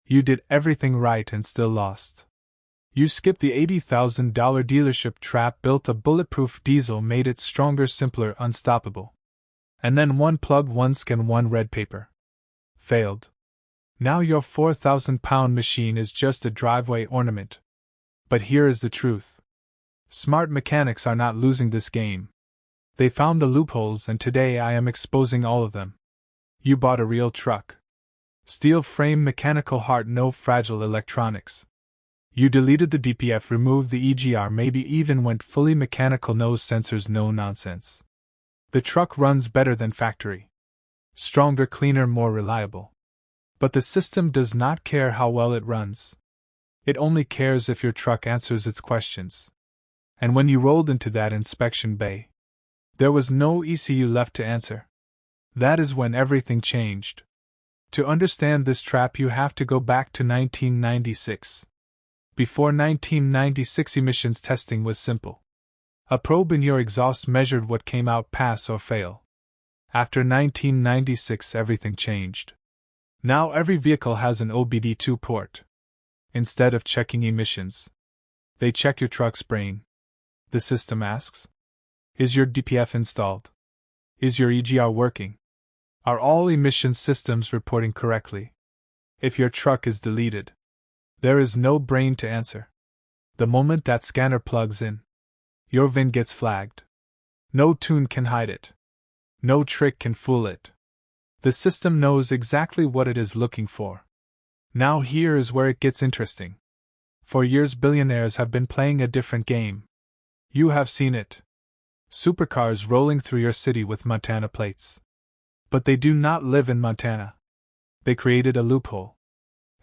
You did everything right and still lost. You skipped the $80,000 dealership trap, built a bulletproof diesel, made it stronger, simpler, unstoppable. And then one plug, one scan, one red paper. Failed. Now your 4,000-pound machine is just a driveway ornament. But here is the truth. Smart mechanics are not losing this game. They found the loopholes, and today I am exposing all of them. You bought a real truck. Steel frame, mechanical heart, no fragile electronics. You deleted the DPF, removed the EGR, maybe even went fully mechanical, no sensors, no nonsense. The truck runs better than factory. Stronger, cleaner, more reliable. But the system does not care how well it runs. It only cares if your truck answers its questions. And when you rolled into that inspection bay, there was no ECU left to answer. That is when everything changed. To understand this trap, you have to go back to 1996. Before 1996, emissions testing was simple. A probe in your exhaust measured what came out, pass or fail. After 1996, everything changed. Now every vehicle has an OBD2 port. Instead of checking emissions, they check your truck's brain. The system asks, is your DPF installed? Is your EGR working? Are all emissions systems reporting correctly? If your truck is deleted, there is no brain to answer. The moment that scanner plugs in, your VIN gets flagged. No tune can hide it. No trick can fool it. The system knows exactly what it is looking for. Now here is where it gets interesting. For years, billionaires have been playing a different game. You have seen it. Supercars rolling through your city with Montana plates. But they do not live in Montana. They created a loophole.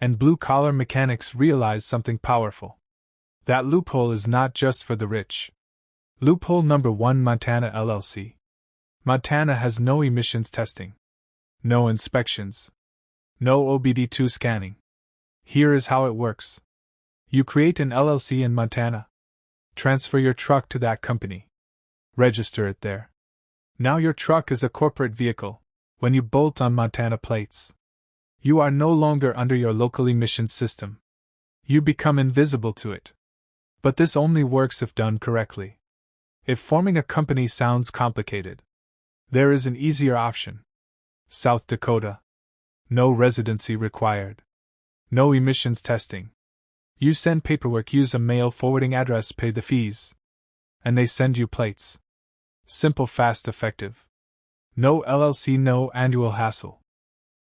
And blue-collar mechanics realized something powerful. That loophole is not just for the rich. Loophole number 1: Montana LLC. Montana has no emissions testing. No inspections. No OBD2 scanning. Here is how it works. You create an LLC in Montana. Transfer your truck to that company. Register it there. Now your truck is a corporate vehicle. When you bolt on Montana plates, you are no longer under your local emissions system. You become invisible to it. But this only works if done correctly. If forming a company sounds complicated, there is an easier option. South Dakota. No residency required. No emissions testing. You send paperwork, use a mail forwarding address, pay the fees, and they send you plates. Simple, fast, effective. No LLC, no annual hassle.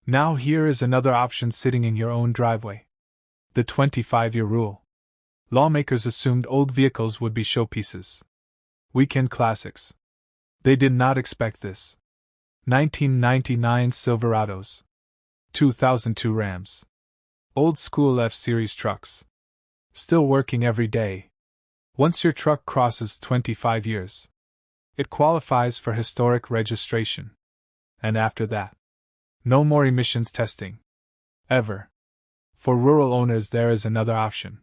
Now here is another option sitting in your own driveway. The 25-year rule. Lawmakers assumed old vehicles would be showpieces. Weekend classics. They did not expect this. 1999 Silverados. 2002 Rams. Old school F-Series trucks. Still working every day. Once your truck crosses 25 years, it qualifies for historic registration. And after that, no more emissions testing. Ever. For rural owners, there is another option.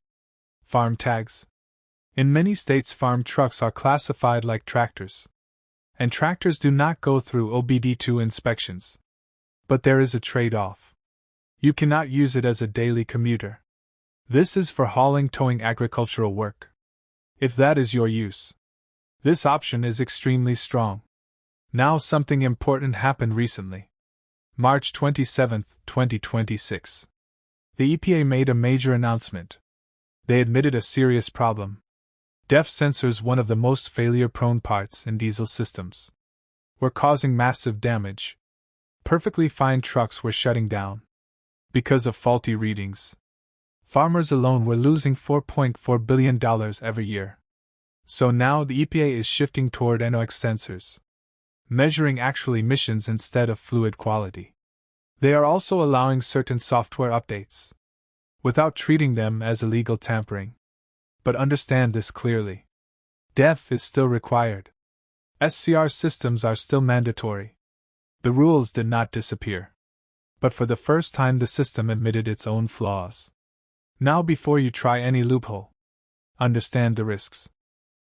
Farm tags. In many states, farm trucks are classified like tractors. And tractors do not go through OBD2 inspections. But there is a trade-off. You cannot use it as a daily commuter. This is for hauling, towing, agricultural work. If that is your use, this option is extremely strong. Now something important happened recently. March 27, 2026. The EPA made a major announcement. They admitted a serious problem. DEF sensors, one of the most failure-prone parts in diesel systems, were causing massive damage. Perfectly fine trucks were shutting down because of faulty readings. Farmers alone were losing $4.4 billion every year. So now the EPA is shifting toward NOx sensors, measuring actual emissions instead of fluid quality. They are also allowing certain software updates, without treating them as illegal tampering. But understand this clearly. DEF is still required. SCR systems are still mandatory. The rules did not disappear. But for the first time, the system admitted its own flaws. Now, before you try any loophole, understand the risks.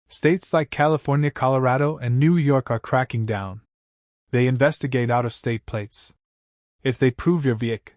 States like California, Colorado, and New York are cracking down. They investigate out-of-state plates. If they prove your vehicle